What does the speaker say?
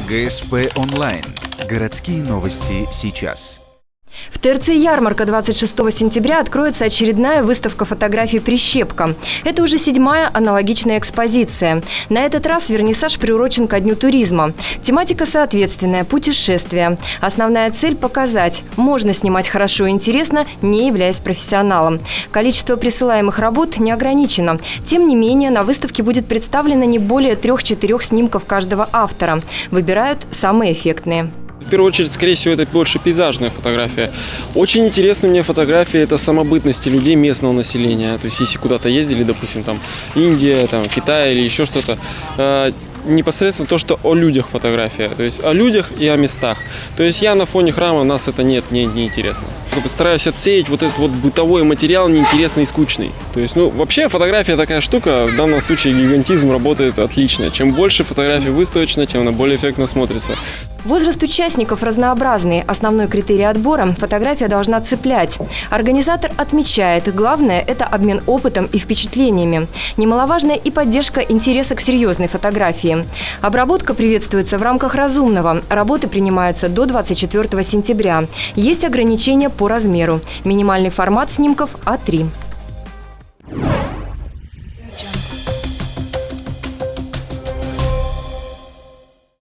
ГСП онлайн. Городские новости сейчас. В ТРЦ «Ярмарка» 26 сентября откроется очередная выставка фотографий «Прищепка». Это уже 7-я аналогичная экспозиция. На этот раз вернисаж приурочен ко Дню туризма. Тематика соответственная – путешествия. Основная цель – показать, можно снимать хорошо и интересно, не являясь профессионалом. Количество присылаемых работ не ограничено. Тем не менее, на выставке будет представлено не более 3-4 снимков каждого автора. Выбирают самые эффектные. В первую очередь, скорее всего, это больше пейзажная фотография. Очень интересны мне фотографии, это самобытности людей, местного населения. То есть, если куда-то ездили, допустим, там Индия, там Китай или еще что-то, непосредственно то, что о людях фотография, то есть о людях и о местах. То есть я на фоне храма, нас это не интересно. Постараюсь отсеять вот этот вот бытовой материал, неинтересный и скучный. То есть, вообще фотография такая штука, в данном случае гигантизм работает отлично. Чем больше фотографий выставочно, тем она более эффектно смотрится. Возраст участников разнообразный. Основной критерий отбора – фотография должна цеплять. Организатор отмечает, главное – это обмен опытом и впечатлениями. Немаловажна и поддержка интереса к серьезной фотографии. Обработка приветствуется в рамках разумного. Работы принимаются до 24 сентября. Есть ограничения по размеру. Минимальный формат снимков – А3.